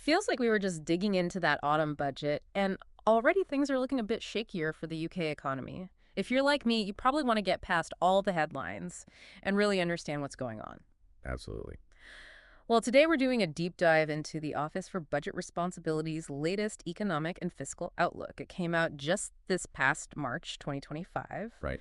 Feels like we were just digging into that autumn budget, and already things are looking a bit shakier for the UK economy. If you're like me, you probably want to get past all the headlines and really understand what's going on. Absolutely. Well, today we're doing a deep dive into the Office for Budget Responsibility's latest economic and fiscal outlook. It came out just this past March 2025. Right.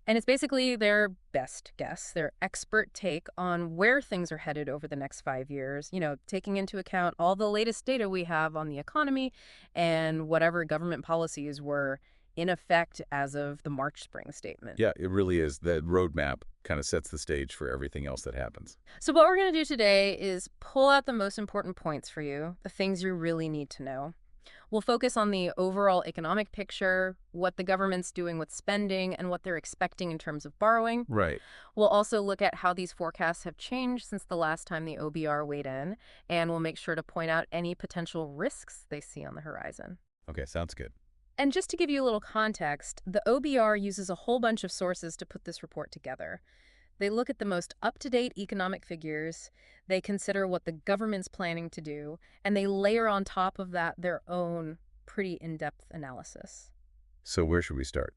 And it's basically their best guess, their expert take on where things are headed over the next 5 years, taking into account all the latest data we have on the economy and whatever government policies were in effect as of the March spring statement. Yeah, it really is. The roadmap kind of sets the stage for everything else that happens. So, what we're going to do today is pull out the most important points for you, the things you really need to know. We'll focus on the overall economic picture, what the government's doing with spending, and what they're expecting in terms of borrowing. Right. We'll also look at how these forecasts have changed since the last time the OBR weighed in, and we'll make sure to point out any potential risks they see on the horizon. Okay, sounds good. And just to give you a little context, the OBR uses a whole bunch of sources to put this report together. They look at the most up-to-date economic figures, they consider what the government's planning to do, and they layer on top of that their own pretty in-depth analysis. So where should we start?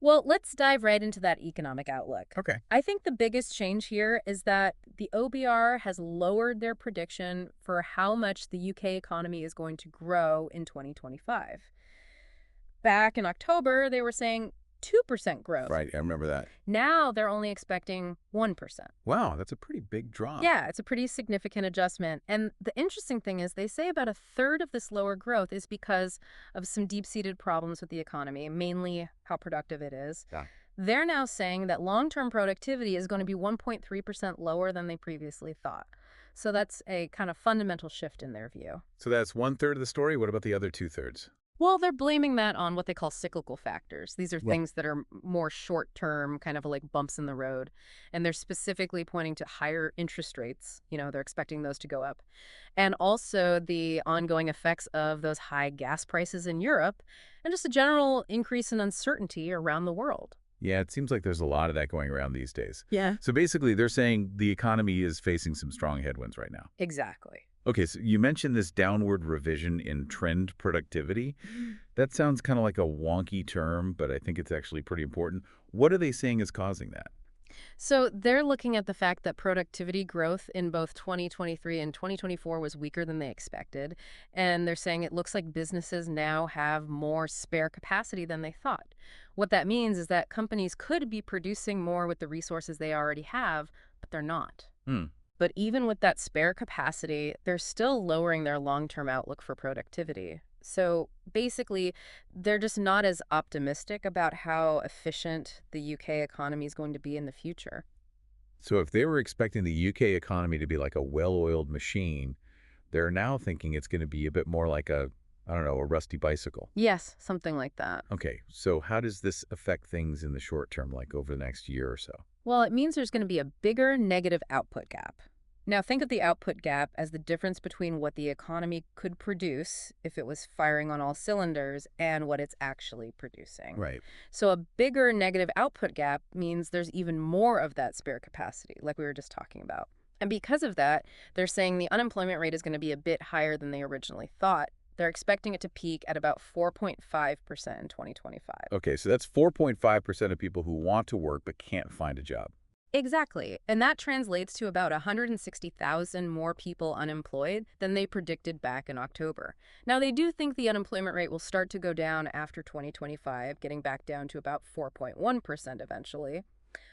Well, let's dive right into that economic outlook. Okay. I think the biggest change here is that the OBR has lowered their prediction for how much the UK economy is going to grow in 2025. Back in October, they were saying 2% growth. Right, I remember that. Now they're only expecting 1%. Wow, that's a pretty big drop. Yeah, it's a pretty significant adjustment. And the interesting thing is they say about a third of this lower growth is because of some deep-seated problems with the economy, mainly how productive it is. Yeah. They're now saying that long-term productivity is going to be 1.3% lower than they previously thought. So that's a kind of fundamental shift in their view. So that's one third of the story. What about the other two thirds? Well, they're blaming that on what they call cyclical factors. These are Well, things that are more short-term, kind of like bumps in the road. And they're specifically pointing to higher interest rates. They're expecting those to go up. And also the ongoing effects of those high gas prices in Europe and just a general increase in uncertainty around the world. yeah, it seems like there's a lot of that going around these days. Yeah. So basically, they're saying the economy is facing some strong headwinds right now. Exactly. Okay, so you mentioned this downward revision in trend productivity. That sounds kind of like a wonky term, but I think it's actually pretty important. What are they saying is causing that? So they're looking at the fact that productivity growth in both 2023 and 2024 was weaker than they expected. And they're saying it looks like businesses now have more spare capacity than they thought. What that means is that companies could be producing more with the resources they already have, but they're not. Hmm. But even with that spare capacity, they're still lowering their long-term outlook for productivity. So basically, they're just not as optimistic about how efficient the UK economy is going to be in the future. So if they were expecting the UK economy to be like a well-oiled machine, they're now thinking it's going to be a bit more like I don't know, a rusty bicycle. Yes, something like that. Okay, so how does this affect things in the short term, like over the next year or so? Well, it means there's going to be a bigger negative output gap. Now, think of the output gap as the difference between what the economy could produce if it was firing on all cylinders and what it's actually producing. Right. So a bigger negative output gap means there's even more of that spare capacity, like we were just talking about. And because of that, they're saying the unemployment rate is going to be a bit higher than they originally thought. They're expecting it to peak at about 4.5% in 2025. Okay, so that's 4.5% of people who want to work but can't find a job. Exactly. And that translates to about 160,000 more people unemployed than they predicted back in October. Now, they do think the unemployment rate will start to go down after 2025, getting back down to about 4.1% eventually.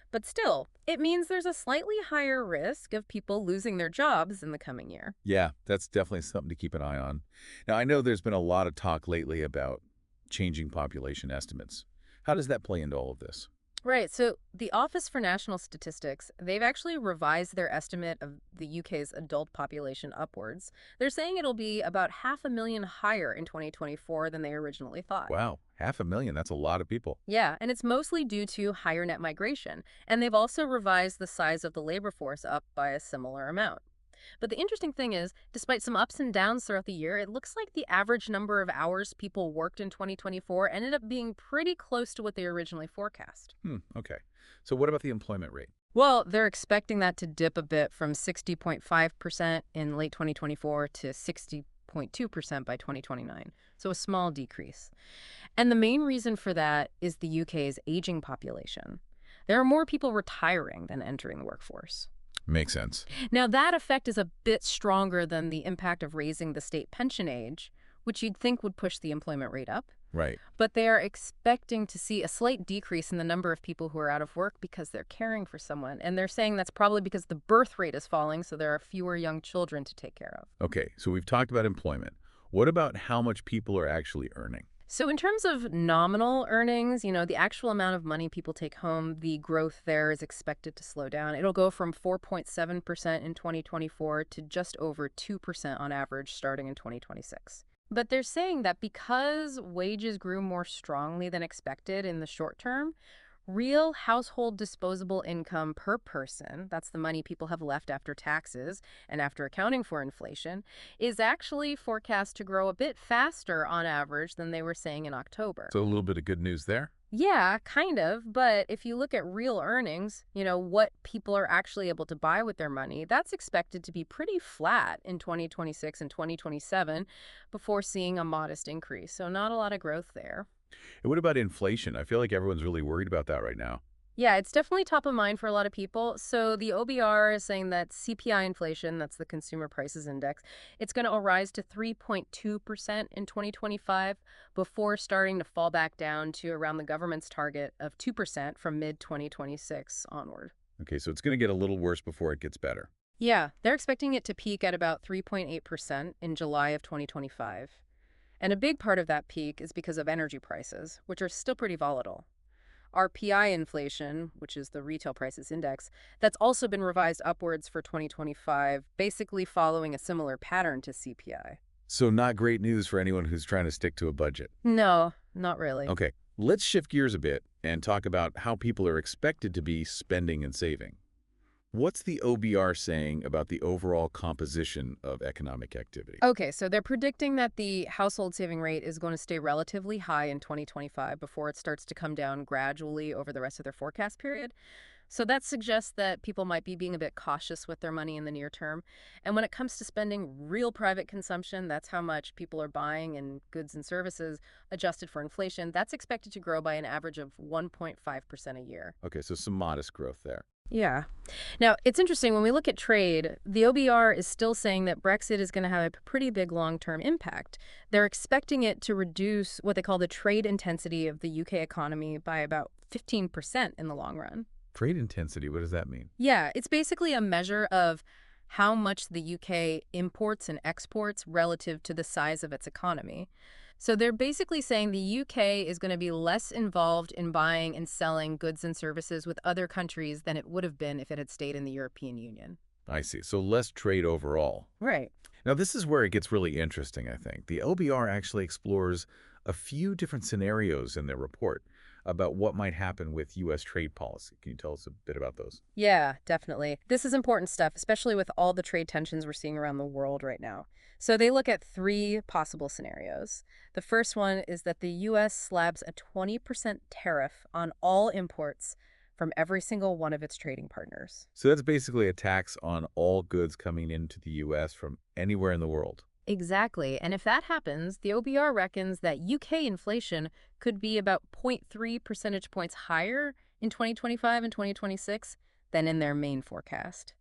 But still, it means there's a slightly higher risk of people losing their jobs in the coming year. Yeah, that's definitely something to keep an eye on. Now, I know there's been a lot of talk lately about changing population estimates. How does that play into all of this? Right. So the Office for National Statistics, they've actually revised their estimate of the UK's adult population upwards. They're saying it'll be about 500,000 higher in 2024 than they originally thought. Wow, 500,000, that's a lot of people. Yeah, and it's mostly due to higher net migration. And they've also revised the size of the labor force up by a similar amount. But the interesting thing is, despite some ups and downs throughout the year, it looks like the average number of hours people worked in 2024 ended up being pretty close to what they originally forecast. Okay. So what about the employment rate? Well, they're expecting that to dip a bit from 60.5% in late 2024 to 0.2% by 2029, so a small decrease. And the main reason for that is the UK's aging population. There are more people retiring than entering the workforce. Makes sense. Now, that effect is a bit stronger than the impact of raising the state pension age, which you'd think would push the employment rate up. Right. But they are expecting to see a slight decrease in the number of people who are out of work because they're caring for someone. And they're saying that's probably because the birth rate is falling, so there are fewer young children to take care of. Okay, so we've talked about employment. What about how much people are actually earning? So in terms of nominal earnings, the actual amount of money people take home, the growth there is expected to slow down. It'll go from 4.7% in 2024 to just over 2% on average starting in 2026. But they're saying that because wages grew more strongly than expected in the short term, real household disposable income per person, that's the money people have left after taxes and after accounting for inflation, is actually forecast to grow a bit faster on average than they were saying in October. So a little bit of good news there. Yeah, kind of. But if you look at real earnings, what people are actually able to buy with their money, that's expected to be pretty flat in 2026 and 2027 before seeing a modest increase. So not a lot of growth there. And what about inflation? I feel like everyone's really worried about that right now. Yeah, it's definitely top of mind for a lot of people. So the OBR is saying that CPI inflation, that's the Consumer Prices Index, it's going to rise to 3.2% in 2025 before starting to fall back down to around the government's target of 2% from mid-2026 onward. Okay, so it's going to get a little worse before it gets better. Yeah, they're expecting it to peak at about 3.8% in July of 2025. And a big part of that peak is because of energy prices, which are still pretty volatile. RPI inflation, which is the Retail Prices Index, that's also been revised upwards for 2025, basically following a similar pattern to CPI. So not great news for anyone who's trying to stick to a budget. No, not really. Okay, let's shift gears a bit and talk about how people are expected to be spending and saving. What's the OBR saying about the overall composition of economic activity? Okay, so they're predicting that the household saving rate is going to stay relatively high in 2025 before it starts to come down gradually over the rest of their forecast period. So that suggests that people might be being a bit cautious with their money in the near term. And when it comes to spending real private consumption, that's how much people are buying in goods and services adjusted for inflation, that's expected to grow by an average of 1.5% a year. Okay, so some modest growth there. Yeah. Now, it's interesting, when we look at trade, the OBR is still saying that Brexit is going to have a pretty big long-term impact. They're expecting it to reduce what they call the trade intensity of the UK economy by about 15% in the long run. Trade intensity, what does that mean? Yeah, it's basically a measure of how much the UK imports and exports relative to the size of its economy. So they're basically saying the UK is going to be less involved in buying and selling goods and services with other countries than it would have been if it had stayed in the European Union. I see. So less trade overall. Right. Now, this is where it gets really interesting, I think. The OBR actually explores a few different scenarios in their report about what might happen with U.S. trade policy. Can you tell us a bit about those? Yeah, definitely. This is important stuff, especially with all the trade tensions we're seeing around the world right now. So they look at three possible scenarios. The first one is that the U.S. slabs a 20% tariff on all imports from every single one of its trading partners. So that's basically a tax on all goods coming into the U.S. from anywhere in the world. Exactly. And if that happens, the OBR reckons that UK inflation could be about 0.3 percentage points higher in 2025 and 2026 than in their main forecast.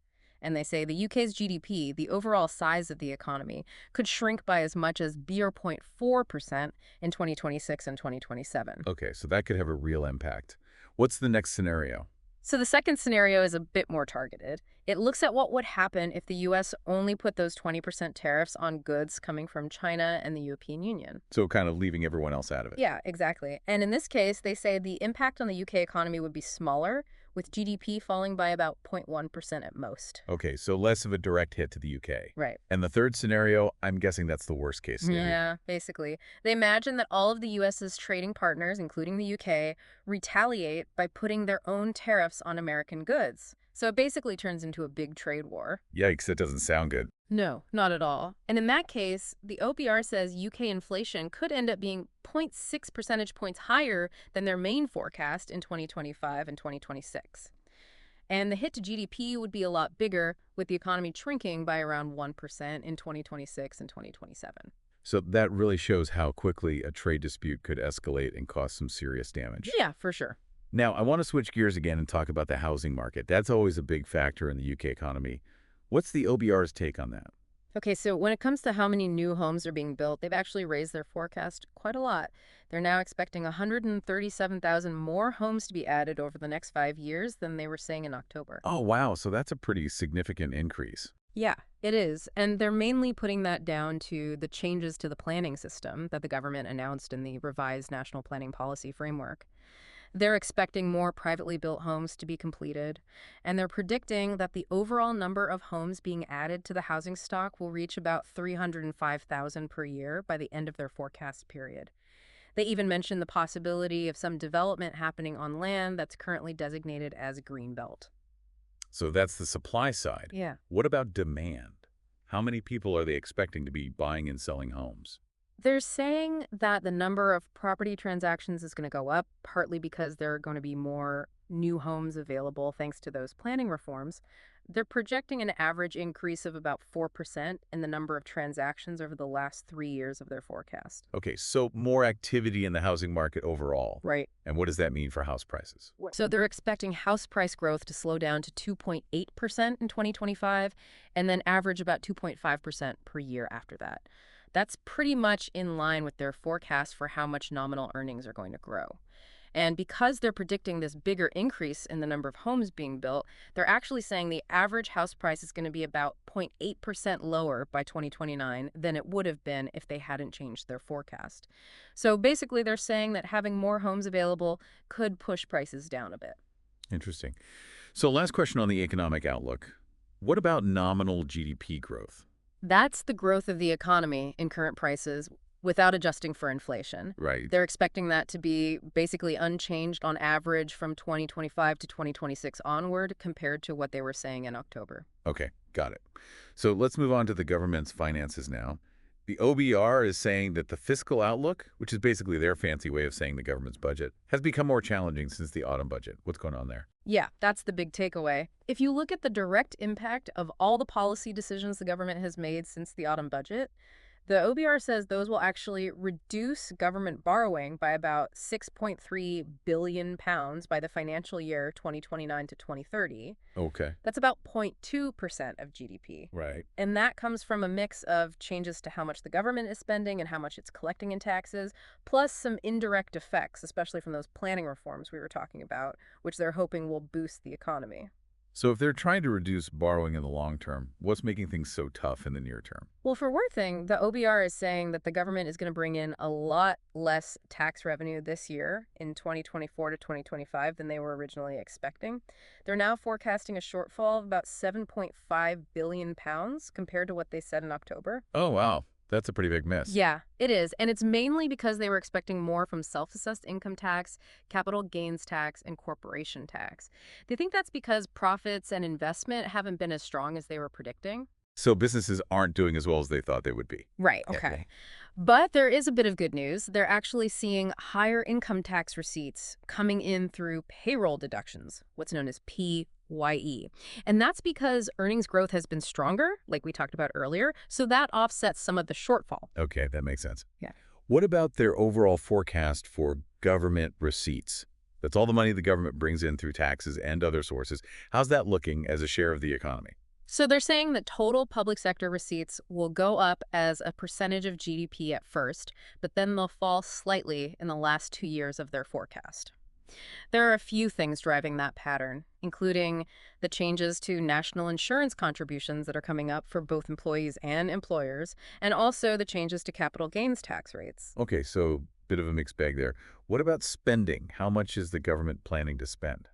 And they say the UK's GDP, the overall size of the economy, could shrink by as much as 0.4% in 2026 and 2027. Okay, so that could have a real impact. What's the next scenario? So the second scenario is a bit more targeted. It looks at what would happen if the U.S. only put those 20% tariffs on goods coming from China and the European Union. So kind of leaving everyone else out of it. Yeah, exactly. And in this case, they say the impact on the UK economy would be smaller, with GDP falling by about 0.1% at most. Okay, so less of a direct hit to the UK. Right. And the third scenario, I'm guessing that's the worst case scenario. Yeah, basically. They imagine that all of the U.S.'s trading partners, including the UK, retaliate by putting their own tariffs on American goods. So it basically turns into a big trade war. Yikes, that doesn't sound good. No, not at all. And in that case, the OBR says UK inflation could end up being 0.6 percentage points higher than their main forecast in 2025 and 2026. And the hit to GDP would be a lot bigger, with the economy shrinking by around 1% in 2026 and 2027. So that really shows how quickly a trade dispute could escalate and cause some serious damage. Yeah, for sure. Now, I want to switch gears again and talk about the housing market. That's always a big factor in the UK economy. What's the OBR's take on that? Okay, so when it comes to how many new homes are being built, they've actually raised their forecast quite a lot. They're now expecting 137,000 more homes to be added over the next 5 years than they were saying in October. Oh, wow. So that's a pretty significant increase. Yeah, it is. And they're mainly putting that down to the changes to the planning system that the government announced in the revised National Planning Policy Framework. They're expecting more privately built homes to be completed, and they're predicting that the overall number of homes being added to the housing stock will reach about 305,000 per year by the end of their forecast period. They even mentioned the possibility of some development happening on land that's currently designated as Greenbelt. So that's the supply side. Yeah. What about demand? How many people are they expecting to be buying and selling homes? They're saying that the number of property transactions is going to go up, partly because there are going to be more new homes available thanks to those planning reforms. They're projecting an average increase of about 4% in the number of transactions over the last 3 years of their forecast. Okay, so more activity in the housing market overall. Right. And what does that mean for house prices? So they're expecting house price growth to slow down to 2.8% in 2025 and then average about 2.5% per year after that. That's pretty much in line with their forecast for how much nominal earnings are going to grow. And because they're predicting this bigger increase in the number of homes being built, they're actually saying the average house price is going to be about 0.8% lower by 2029 than it would have been if they hadn't changed their forecast. So basically, they're saying that having more homes available could push prices down a bit. Interesting. So last question on the economic outlook. What about nominal GDP growth? That's the growth of the economy in current prices without adjusting for inflation. Right. They're expecting that to be basically unchanged on average from 2025 to 2026 onward compared to what they were saying in October. Okay, got it. So let's move on to the government's finances now. The OBR is saying that the fiscal outlook, which is basically their fancy way of saying the government's budget, has become more challenging since the autumn budget. What's going on there? Yeah, that's the big takeaway. If you look at the direct impact of all the policy decisions the government has made since the autumn budget, the OBR says those will actually reduce government borrowing by about 6.3 billion pounds by the financial year 2029 to 2030. Okay. That's about 0.2% of GDP. Right. And that comes from a mix of changes to how much the government is spending and how much it's collecting in taxes, plus some indirect effects, especially from those planning reforms we were talking about, which they're hoping will boost the economy. So if they're trying to reduce borrowing in the long term, what's making things so tough in the near term? Well, for one thing, the OBR is saying that the government is going to bring in a lot less tax revenue this year in 2024 to 2025 than they were originally expecting. They're now forecasting a shortfall of about 7.5 billion pounds compared to what they said in October. Oh, wow. That's a pretty big miss. Yeah, it is. And it's mainly because they were expecting more from self-assessed income tax, capital gains tax, and corporation tax. They think that's because profits and investment haven't been as strong as they were predicting. So businesses aren't doing as well as they thought they would be. Right, okay. But there is a bit of good news. They're actually seeing higher income tax receipts coming in through payroll deductions, what's known as PYE. And that's because earnings growth has been stronger, like we talked about earlier, so that offsets some of the shortfall. Okay, that makes sense. Yeah. What about their overall forecast for government receipts? That's all the money the government brings in through taxes and other sources. How's that looking as a share of the economy? So they're saying that total public sector receipts will go up as a percentage of GDP at first, but then they'll fall slightly in the last 2 years of their forecast. There are a few things driving that pattern, including the changes to national insurance contributions that are coming up for both employees and employers, and also the changes to capital gains tax rates. Okay, so bit of a mixed bag there. What about spending? How much is the government planning to spend?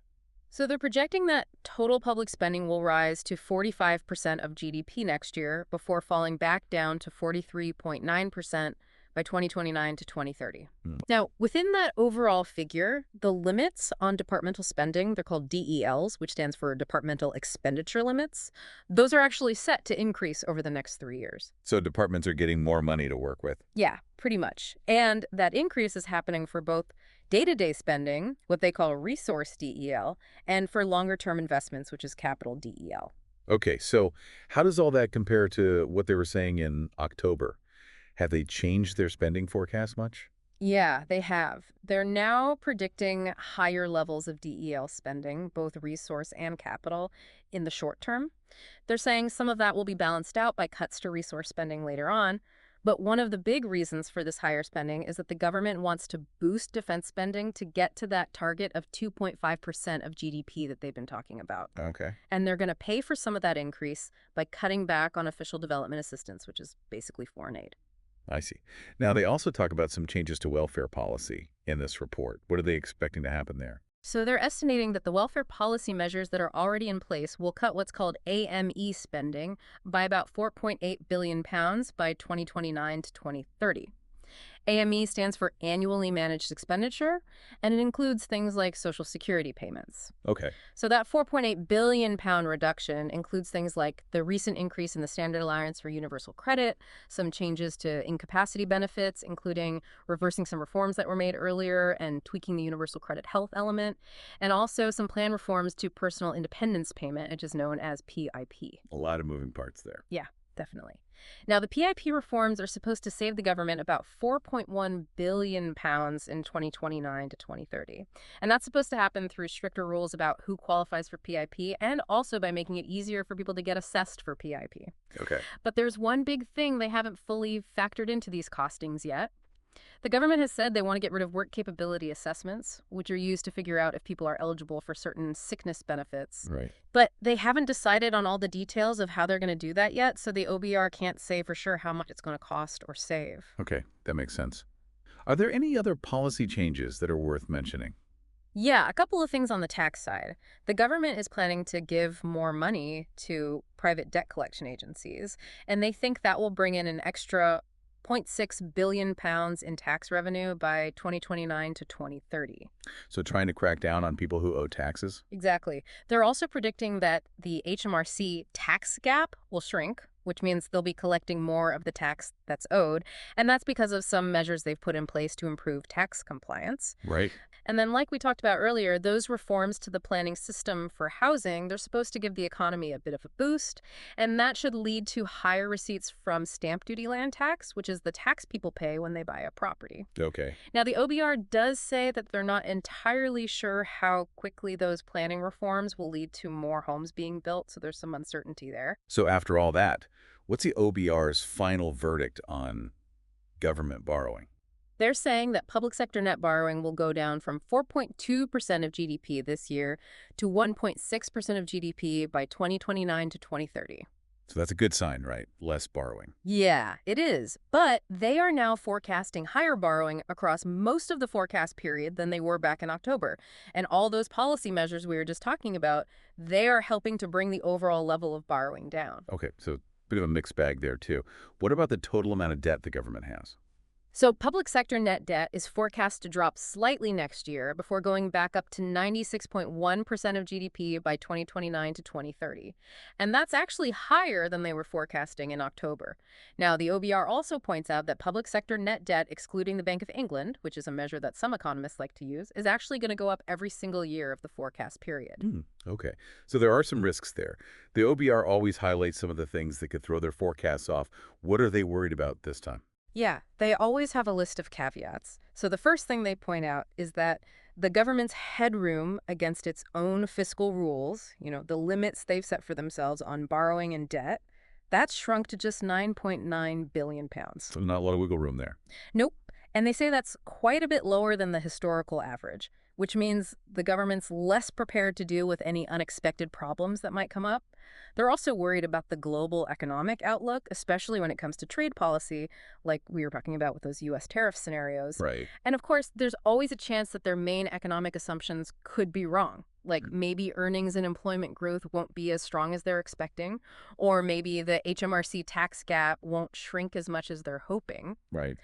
So they're projecting that total public spending will rise to 45% of GDP next year before falling back down to 43.9% by 2029 to 2030. Now, within that overall figure, the limits on departmental spending, they're called DELs, which stands for Departmental Expenditure Limits, those are actually set to increase over the next 3 years. So departments are getting more money to work with. Yeah, pretty much. And that increase is happening for both day-to-day spending, what they call resource DEL, and for longer-term investments, which is capital DEL. Okay, so how does all that compare to what they were saying in October? Have they changed their spending forecast much? Yeah, they have. They're now predicting higher levels of DEL spending, both resource and capital, in the short term. They're saying some of that will be balanced out by cuts to resource spending later on. But one of the big reasons for this higher spending is that the government wants to boost defense spending to get to that target of 2.5% of GDP that they've been talking about. Okay, And they're going to pay for some of that increase by cutting back on official development assistance, which is basically foreign aid. I see. Now, they also talk about some changes to welfare policy in this report. What are they expecting to happen there? So they're estimating that the welfare policy measures that are already in place will cut what's called AME spending by about 4.8 billion pounds by 2029 to 2030. AME stands for Annually Managed Expenditure, and it includes things like Social Security payments. Okay, So that 4.8 billion pound reduction includes things like the recent increase in the standard allowance for universal credit, some changes to incapacity benefits, including reversing some reforms that were made earlier and tweaking the universal credit health element, and also some plan reforms to personal independence payment, which is known as PIP. a lot of moving parts there. Yeah, definitely. Now, the PIP reforms are supposed to save the government about 4.1 billion pounds in 2029 to 2030. And that's supposed to happen through stricter rules about who qualifies for PIP and also by making it easier for people to get assessed for PIP. Okay. But there's one big thing they haven't fully factored into these costings yet. The government has said they want to get rid of work capability assessments, which are used to figure out if people are eligible for certain sickness benefits. Right. But they haven't decided on all the details of how they're going to do that yet, so the OBR can't say for sure how much it's going to cost or save. Okay, that makes sense. Are there any other policy changes that are worth mentioning? Yeah, a couple of things on the tax side. The government is planning to give more money to private debt collection agencies, and they think that will bring in an extra 0.6 billion pounds in tax revenue by 2029 to 2030. So trying to crack down on people who owe taxes? Exactly. They're also predicting that the HMRC tax gap will shrink, which means they'll be collecting more of the tax that's owed. And that's because of some measures they've put in place to improve tax compliance. Right. And then, like we talked about earlier, those reforms to the planning system for housing, they're supposed to give the economy a bit of a boost. And that should lead to higher receipts from stamp duty land tax, which is the tax people pay when they buy a property. Okay. Now, the OBR does say that they're not entirely sure how quickly those planning reforms will lead to more homes being built, so there's some uncertainty there. So after all that, what's the OBR's final verdict on government borrowing? They're saying that public sector net borrowing will go down from 4.2% of GDP this year to 1.6% of GDP by 2029 to 2030. So that's a good sign, right? Less borrowing. Yeah, it is. But they are now forecasting higher borrowing across most of the forecast period than they were back in October. And all those policy measures we were just talking about, they are helping to bring the overall level of borrowing down. Okay, so a bit of a mixed bag there, too. What about the total amount of debt the government has? So public sector net debt is forecast to drop slightly next year before going back up to 96.1% of GDP by 2029 to 2030. And that's actually higher than they were forecasting in October. Now, the OBR also points out that public sector net debt, excluding the Bank of England, which is a measure that some economists like to use, is actually going to go up every single year of the forecast period. Okay, so there are some risks there. The OBR always highlights some of the things that could throw their forecasts off. What are they worried about this time? Yeah, they always have a list of caveats. So the first thing they point out is that the government's headroom against its own fiscal rules, the limits they've set for themselves on borrowing and debt, that's shrunk to just 9.9 billion pounds. So not a lot of wiggle room there. Nope. And they say that's quite a bit lower than the historical average, which means the government's less prepared to deal with any unexpected problems that might come up. They're also worried about the global economic outlook, especially when it comes to trade policy, like we were talking about with those U.S. tariff scenarios. Right. And of course, there's always a chance that their main economic assumptions could be wrong. Like maybe earnings and employment growth won't be as strong as they're expecting, or maybe the HMRC tax gap won't shrink as much as they're hoping. Right.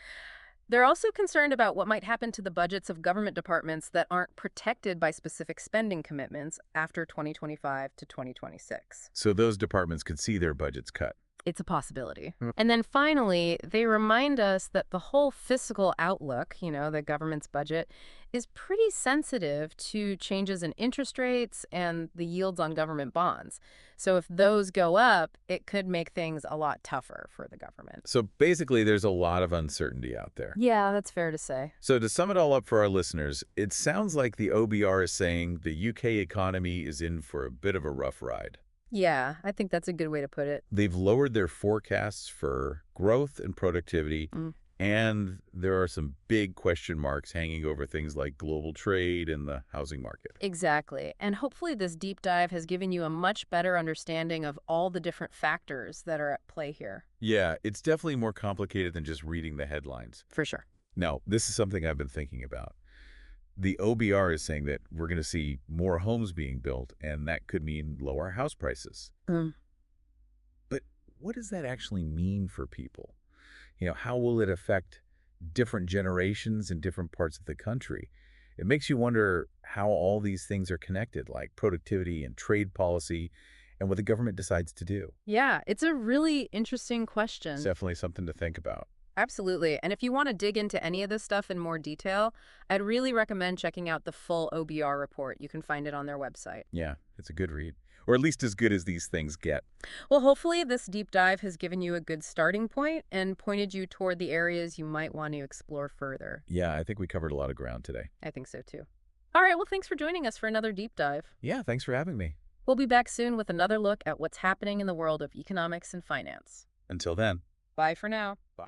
They're also concerned about what might happen to the budgets of government departments that aren't protected by specific spending commitments after 2025 to 2026. So those departments could see their budgets cut. It's a possibility. Hmm. And then finally, they remind us that the whole fiscal outlook, the government's budget, is pretty sensitive to changes in interest rates and the yields on government bonds. So if those go up, it could make things a lot tougher for the government. So basically, there's a lot of uncertainty out there. Yeah, that's fair to say. So to sum it all up for our listeners, it sounds like the OBR is saying the UK economy is in for a bit of a rough ride. Yeah, I think that's a good way to put it. They've lowered their forecasts for growth and productivity, Mm. and there are some big question marks hanging over things like global trade and the housing market. Exactly. And hopefully this deep dive has given you a much better understanding of all the different factors that are at play here. Yeah, it's definitely more complicated than just reading the headlines. For sure. Now, this is something I've been thinking about. The OBR is saying that we're going to see more homes being built, and that could mean lower house prices. Mm. But what does that actually mean for people? How will it affect different generations in different parts of the country? It makes you wonder how all these things are connected, like productivity and trade policy, and what the government decides to do. Yeah, it's a really interesting It's question. definitely something to think about. Absolutely. And if you want to dig into any of this stuff in more detail, I'd really recommend checking out the full OBR report. You can find it on their website. Yeah, it's a good read, or at least as good as these things get. Well, hopefully this deep dive has given you a good starting point and pointed you toward the areas you might want to explore further. Yeah, I think we covered a lot of ground today. I think so too. All right, well, thanks for joining us for another deep dive. Yeah, thanks for having me. We'll be back soon with another look at what's happening in the world of economics and finance. Until then. Bye for now. Bye.